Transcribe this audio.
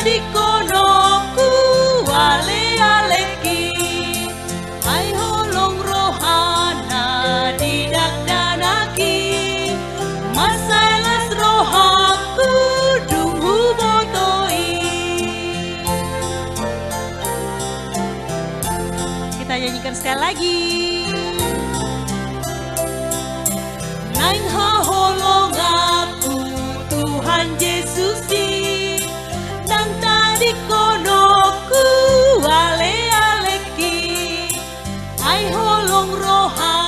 di konoku ale aleki ai holong rohana didak danaki masalah rohaku dunghu botoi. Kita nyanyikan sekali lagi. Nain ha holong aku Tuhan Yesusi nang tadi konoku ale aleki ai holong roha